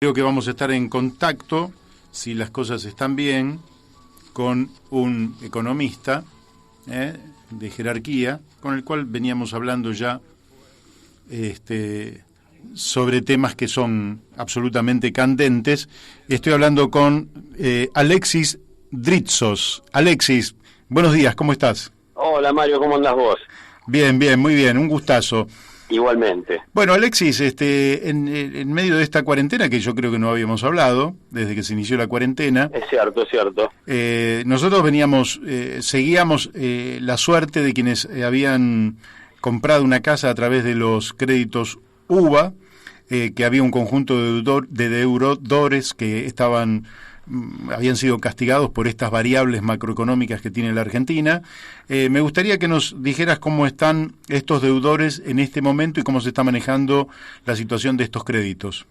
Creo que vamos a estar en contacto, si las cosas están bien, con un economista de jerarquía, con el cual veníamos hablando ya sobre temas que son absolutamente candentes. Estoy hablando con Alexis Dritsos. Alexis, buenos días, ¿cómo estás? Hola Mario, ¿cómo andás vos? Bien, muy bien, un gustazo. Igualmente. Bueno, Alexis, en medio de esta cuarentena, que yo creo que no habíamos hablado, desde que se inició la cuarentena. Es cierto, es cierto. Nosotros seguíamos la suerte de quienes habían comprado una casa a través de los créditos UVA, que había un conjunto de deudores que habían sido castigados por estas variables macroeconómicas que tiene la Argentina. Me gustaría que nos dijeras cómo están estos deudores en este momento y cómo se está manejando la situación de estos créditos.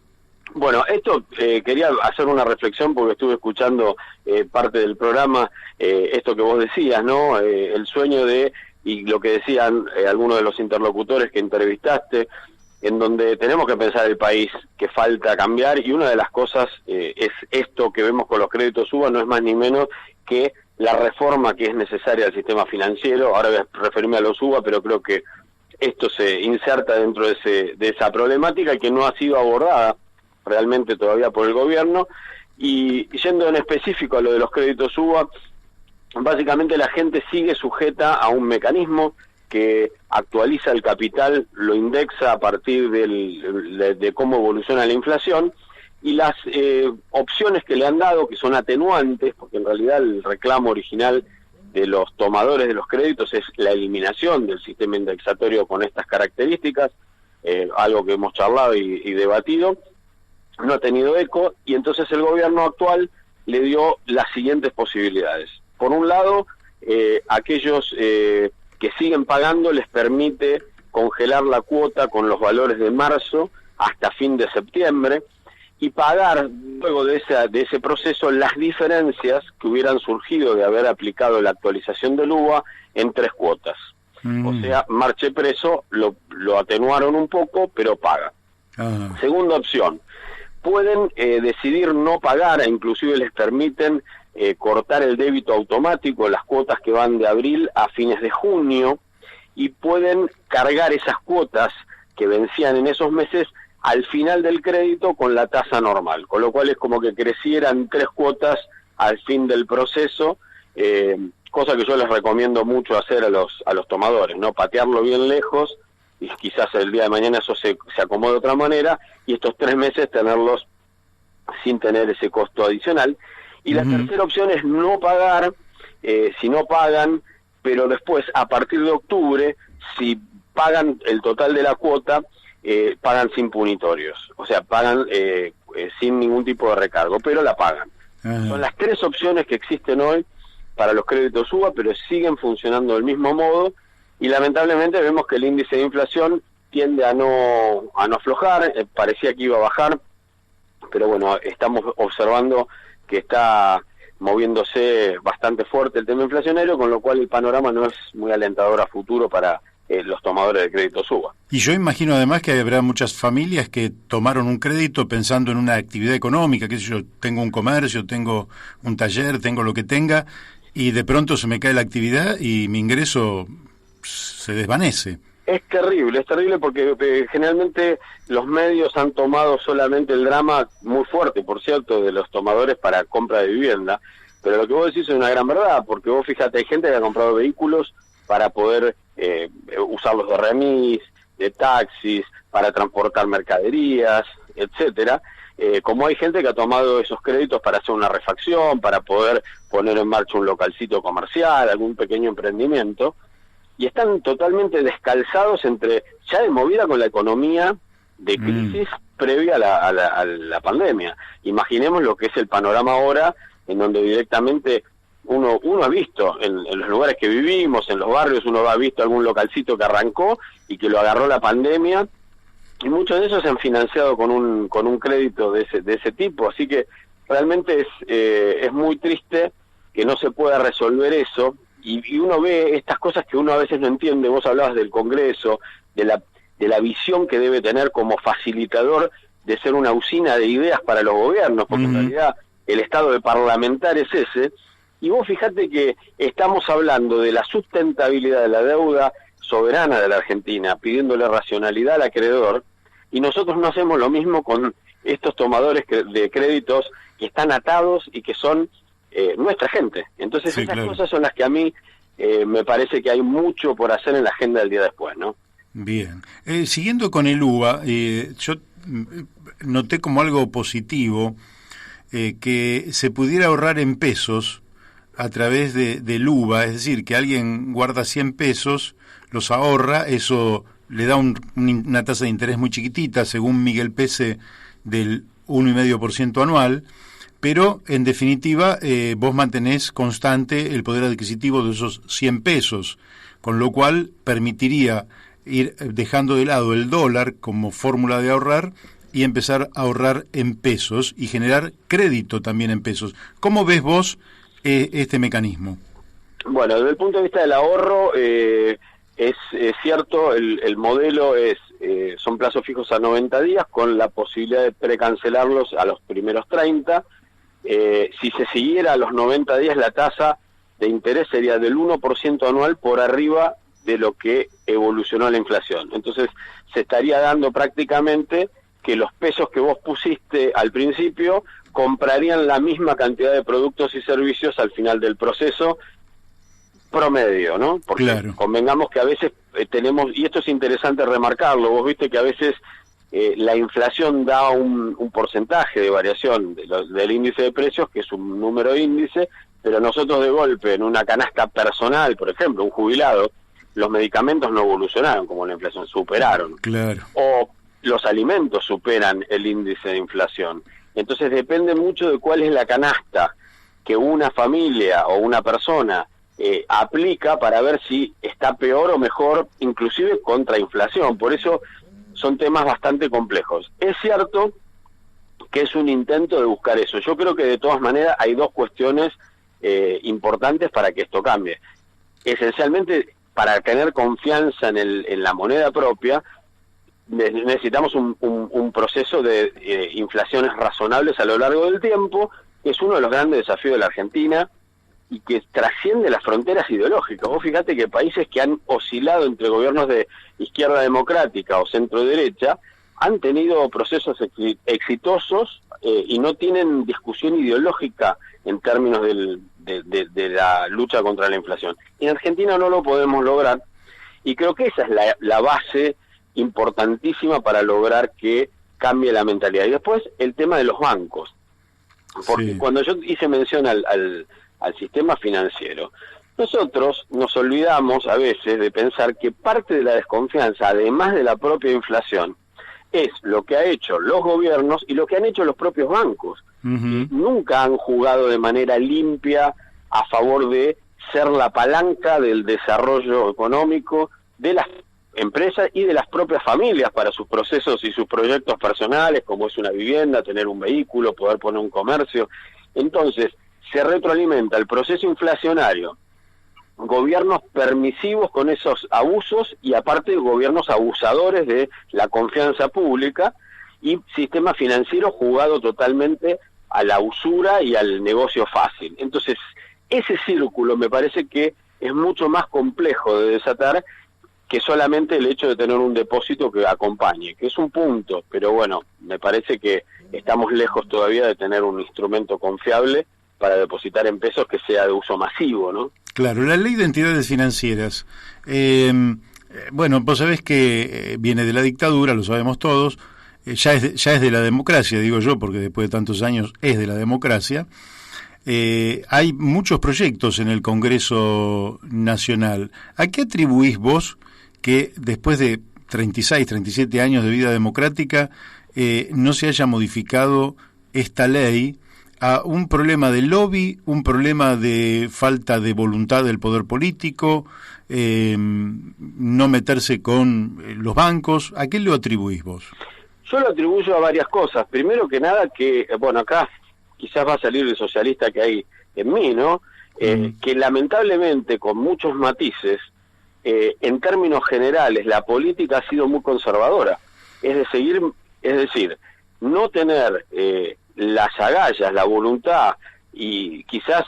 Bueno, esto quería hacer una reflexión porque estuve escuchando parte del programa, esto que vos decías, ¿no? El sueño y lo que decían algunos de los interlocutores que entrevistaste, en donde tenemos que pensar el país que falta cambiar, y una de las cosas es esto que vemos con los créditos UVA, no es más ni menos que la reforma que es necesaria al sistema financiero. Ahora voy a referirme a los UVA, pero creo que esto se inserta dentro de esa problemática y que no ha sido abordada realmente todavía por el gobierno. Y yendo en específico a lo de los créditos UVA, básicamente la gente sigue sujeta a un mecanismo que actualiza el capital, lo indexa a partir de cómo evoluciona la inflación, y las opciones que le han dado, que son atenuantes, porque en realidad el reclamo original de los tomadores de los créditos es la eliminación del sistema indexatorio con estas características, algo que hemos charlado y debatido, no ha tenido eco, y entonces el gobierno actual le dio las siguientes posibilidades. Por un lado, aquellos que siguen pagando les permite congelar la cuota con los valores de marzo hasta fin de septiembre y pagar luego de ese proceso las diferencias que hubieran surgido de haber aplicado la actualización del UVA en 3 cuotas. O sea, marche preso, lo atenuaron un poco, pero paga. Segunda opción, pueden decidir no pagar, e inclusive les permiten cortar el débito automático, las cuotas que van de abril a fines de junio, y pueden cargar esas cuotas que vencían en esos meses al final del crédito con la tasa normal, con lo cual es como que crecieran 3 cuotas al fin del proceso, cosa que yo les recomiendo mucho hacer a los tomadores, ¿no? Patearlo bien lejos, y quizás el día de mañana eso se acomode de otra manera, y estos 3 meses tenerlos sin tener ese costo adicional. Y la tercera opción es no pagar, si no pagan, pero después, a partir de octubre, si pagan el total de la cuota, pagan sin punitorios. O sea, pagan sin ningún tipo de recargo, pero la pagan. Son las 3 opciones que existen hoy para los créditos UVA, pero siguen funcionando del mismo modo, y lamentablemente vemos que el índice de inflación tiende a no aflojar. Parecía que iba a bajar, pero bueno, estamos observando que está moviéndose bastante fuerte el tema inflacionario, con lo cual el panorama no es muy alentador a futuro para los tomadores de créditos UVA. Y yo imagino además que habrá muchas familias que tomaron un crédito pensando en una actividad económica, qué sé yo, tengo un comercio, tengo un taller, tengo lo que tenga, y de pronto se me cae la actividad y mi ingreso se desvanece. Es terrible porque generalmente los medios han tomado solamente el drama, muy fuerte por cierto, de los tomadores para compra de vivienda, pero lo que vos decís es una gran verdad, porque vos fíjate, hay gente que ha comprado vehículos para poder usarlos de remis, de taxis, para transportar mercaderías, etcétera, como hay gente que ha tomado esos créditos para hacer una refacción, para poder poner en marcha un localcito comercial, algún pequeño emprendimiento, y están totalmente descalzados entre ya de movida con la economía de crisis previa a la pandemia. Imaginemos lo que es el panorama ahora, en donde directamente uno ha visto en los lugares que vivimos, en los barrios, uno ha visto algún localcito que arrancó y que lo agarró la pandemia, y muchos de esos se han financiado con un crédito de ese tipo. Así que realmente es muy triste que no se pueda resolver eso. Y uno ve estas cosas que uno a veces no entiende. Vos hablabas del Congreso, de la visión que debe tener como facilitador de ser una usina de ideas para los gobiernos, porque en realidad el estado de parlamentar es ese, y vos fijate que estamos hablando de la sustentabilidad de la deuda soberana de la Argentina, pidiéndole racionalidad al acreedor, y nosotros no hacemos lo mismo con estos tomadores de créditos que están atados y que son nuestra gente. Entonces sí, esas claro. cosas son las que a mí me parece que hay mucho por hacer en la agenda del día después, ¿no? Bien. Siguiendo con el UVA, yo noté como algo positivo que se pudiera ahorrar en pesos a través del UVA, es decir, que alguien guarda 100 pesos, los ahorra, eso le da una tasa de interés muy chiquitita, según Miguel Pese, del 1,5% anual, pero en definitiva vos mantenés constante el poder adquisitivo de esos 100 pesos, con lo cual permitiría ir dejando de lado el dólar como fórmula de ahorrar y empezar a ahorrar en pesos y generar crédito también en pesos. ¿Cómo ves vos este mecanismo? Bueno, desde el punto de vista del ahorro, es cierto, el modelo son plazos fijos a 90 días con la posibilidad de precancelarlos a los primeros 30. Si se siguiera a los 90 días, la tasa de interés sería del 1% anual por arriba de lo que evolucionó la inflación. Entonces, se estaría dando prácticamente que los pesos que vos pusiste al principio comprarían la misma cantidad de productos y servicios al final del proceso promedio, ¿no? Porque claro, convengamos que a veces tenemos, y esto es interesante remarcarlo, vos viste que a veces la inflación da un porcentaje de variación del índice de precios, que es un número índice, pero nosotros de golpe en una canasta personal, por ejemplo, un jubilado, los medicamentos no evolucionaron como la inflación, superaron. Claro. O los alimentos superan el índice de inflación. Entonces depende mucho de cuál es la canasta que una familia o una persona aplica para ver si está peor o mejor, inclusive contra inflación. Por eso son temas bastante complejos. Es cierto que es un intento de buscar eso. Yo creo que de todas maneras hay dos cuestiones importantes para que esto cambie. Esencialmente, para tener confianza en la moneda propia, necesitamos un proceso de inflaciones razonables a lo largo del tiempo, que es uno de los grandes desafíos de la Argentina y que trasciende las fronteras ideológicas. Vos fíjate que países que han oscilado entre gobiernos de izquierda democrática o centro derecha han tenido procesos exitosos y no tienen discusión ideológica en términos de la lucha contra la inflación. En Argentina no lo podemos lograr, y creo que esa es la base importantísima para lograr que cambie la mentalidad. Y después el tema de los bancos, porque sí, cuando yo hice mención al sistema financiero, nosotros nos olvidamos a veces de pensar que parte de la desconfianza, además de la propia inflación, es lo que ha hecho los gobiernos y lo que han hecho los propios bancos. Nunca han jugado de manera limpia a favor de ser la palanca del desarrollo económico de las empresas y de las propias familias para sus procesos y sus proyectos personales, como es una vivienda, tener un vehículo, poder poner un comercio. Entonces, se retroalimenta el proceso inflacionario, gobiernos permisivos con esos abusos y aparte gobiernos abusadores de la confianza pública y sistema financiero jugado totalmente a la usura y al negocio fácil. Entonces, ese círculo me parece que es mucho más complejo de desatar que solamente el hecho de tener un depósito que acompañe, que es un punto, pero bueno, me parece que estamos lejos todavía de tener un instrumento confiable para depositar en pesos que sea de uso masivo, ¿no? Claro, la ley de entidades financieras, bueno, vos sabés que viene de la dictadura, lo sabemos todos, ya es de la democracia, digo yo, porque después de tantos años es de la democracia. Hay muchos proyectos en el Congreso Nacional. ¿A qué atribuís vos que después de 36, 37 años de vida democrática no se haya modificado esta ley a un problema de lobby, un problema de falta de voluntad del poder político, no meterse con los bancos? ¿A qué lo atribuís vos? Yo lo atribuyo a varias cosas. Primero que nada que, bueno, acá quizás va a salir el socialista que hay en mí, ¿no? Que lamentablemente, con muchos matices, en términos generales, la política ha sido muy conservadora. Es decir, no tener las agallas, la voluntad, y quizás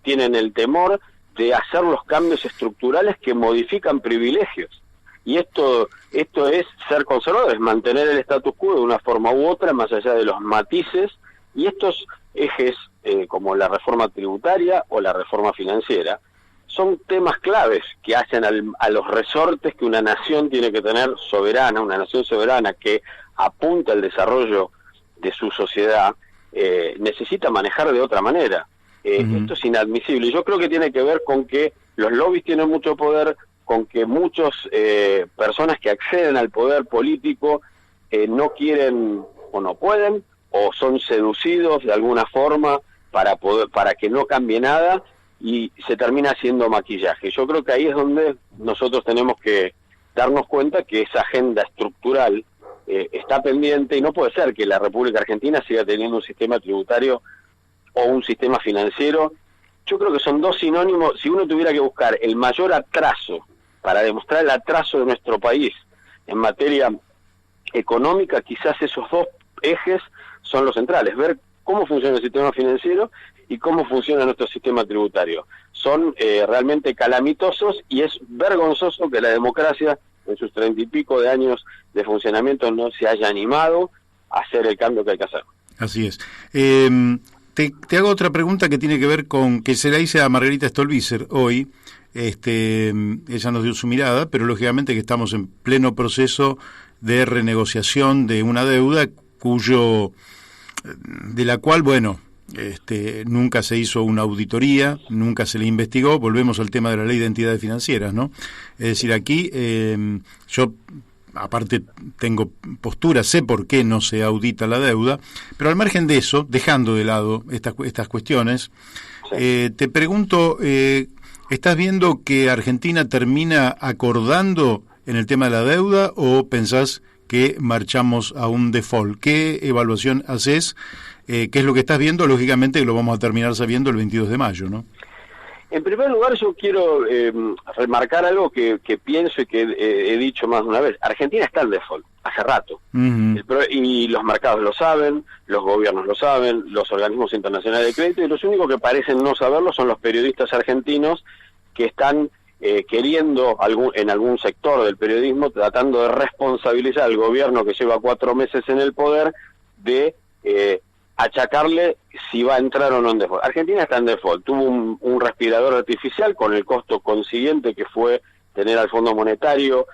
tienen el temor de hacer los cambios estructurales que modifican privilegios. Y esto es ser conservadores, mantener el status quo de una forma u otra, más allá de los matices, y estos ejes, como la reforma tributaria o la reforma financiera, son temas claves que hacen a los resortes que una nación tiene que tener soberana, una nación soberana que apunta al desarrollo de su sociedad, necesita manejar de otra manera. Esto es inadmisible. Y yo creo que tiene que ver con que los lobbies tienen mucho poder, con que muchas personas que acceden al poder político no quieren o no pueden, o son seducidos de alguna forma para que no cambie nada, y se termina haciendo maquillaje. Yo creo que ahí es donde nosotros tenemos que darnos cuenta que esa agenda estructural está pendiente, y no puede ser que la República Argentina siga teniendo un sistema tributario o un sistema financiero. Yo creo que son dos sinónimos. Si uno tuviera que buscar el mayor atraso para demostrar el atraso de nuestro país en materia económica, quizás esos dos ejes son los centrales: ver cómo funciona el sistema financiero y cómo funciona nuestro sistema tributario. Son realmente calamitosos, y es vergonzoso que la democracia, en sus 30 y pico de años de funcionamiento, no se haya animado a hacer el cambio que hay que hacer. Así es. Te hago otra pregunta que tiene que ver con, que se la hice a Margarita Stolbizer hoy. Ella nos dio su mirada, pero lógicamente que estamos en pleno proceso de renegociación de una deuda de la cual, bueno, nunca se hizo una auditoría, nunca se le investigó. Volvemos al tema de la ley de entidades financieras, ¿no? Es decir, aquí yo, aparte, tengo postura, sé por qué no se audita la deuda, pero al margen de eso, dejando de lado estas cuestiones, sí. Te pregunto, ¿estás viendo que Argentina termina acordando en el tema de la deuda, o pensás que marchamos a un default? ¿Qué evaluación haces? ¿Qué es lo que estás viendo? Lógicamente que lo vamos a terminar sabiendo el 22 de mayo, ¿no? En primer lugar, yo quiero remarcar algo que pienso y que he dicho más de una vez. Argentina está en default, hace rato. Y los mercados lo saben, los gobiernos lo saben, los organismos internacionales de crédito, y los únicos que parecen no saberlo son los periodistas argentinos, que están queriendo, en algún sector del periodismo, tratando de responsabilizar al gobierno que lleva 4 meses en el poder, de achacarle si va a entrar o no en default. Argentina está en default. Tuvo un respirador artificial, con el costo consiguiente que fue tener al Fondo Monetario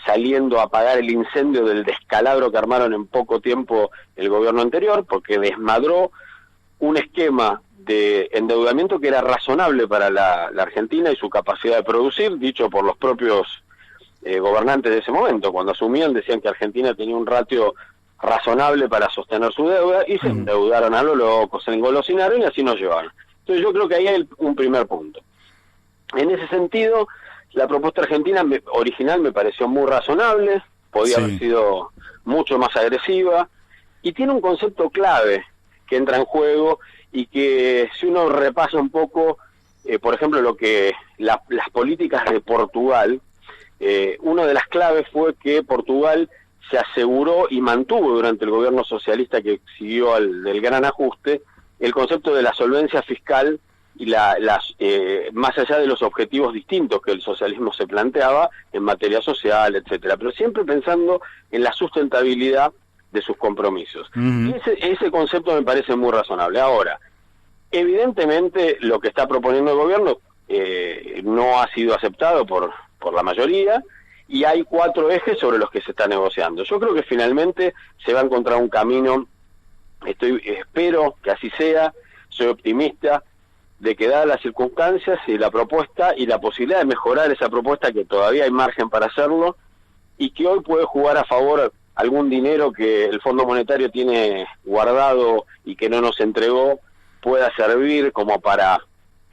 saliendo a apagar el incendio del descalabro que armaron en poco tiempo el gobierno anterior, porque desmadró un esquema de endeudamiento que era razonable para la Argentina y su capacidad de producir, dicho por los propios gobernantes de ese momento. Cuando asumían, decían que Argentina tenía un ratio razonable para sostener su deuda, y se endeudaron a lo loco, se engolosinaron y así nos llevaron. Entonces yo creo que ahí hay un primer punto. En ese sentido, la propuesta argentina original me pareció muy razonable, podía haber sido mucho más agresiva, y tiene un concepto clave que entra en juego, y que si uno repasa un poco, por ejemplo, las políticas de Portugal, una de las claves fue que Portugal se aseguró y mantuvo durante el gobierno socialista que siguió del gran ajuste el concepto de la solvencia fiscal, y más allá de los objetivos distintos que el socialismo se planteaba en materia social, etcétera, pero siempre pensando en la sustentabilidad de sus compromisos. Y ese concepto me parece muy razonable. Ahora, evidentemente lo que está proponiendo el gobierno no ha sido aceptado por la mayoría, y hay 4 ejes sobre los que se está negociando. Yo creo que finalmente se va a encontrar un camino, espero que así sea, soy optimista de que, dadas las circunstancias y la propuesta y la posibilidad de mejorar esa propuesta, que todavía hay margen para hacerlo, y que hoy puede jugar a favor algún dinero que el Fondo Monetario tiene guardado y que no nos entregó, pueda servir como para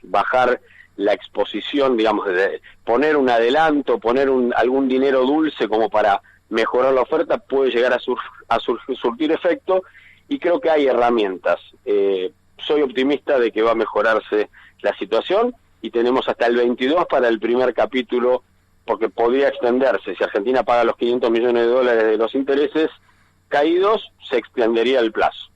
bajar la exposición, digamos, de poner un adelanto, poner algún dinero dulce como para mejorar la oferta, puede llegar a surtir efecto, y creo que hay herramientas. Soy optimista de que va a mejorarse la situación, y tenemos hasta el 22 para el primer capítulo, porque podría extenderse. Si Argentina paga los $500 millones de los intereses, caídos, se extendería el plazo.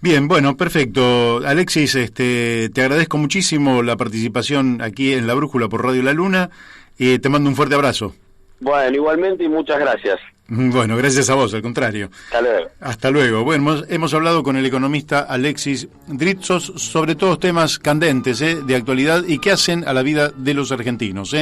Bien, bueno, perfecto. Alexis, te agradezco muchísimo la participación aquí en La Brújula por Radio La Luna y te mando un fuerte abrazo. Bueno, igualmente y muchas gracias. Bueno, gracias a vos, al contrario. Hasta luego. Hasta luego. Bueno, hemos hablado con el economista Alexis Dritsos sobre todos temas candentes, de actualidad y que hacen a la vida de los argentinos.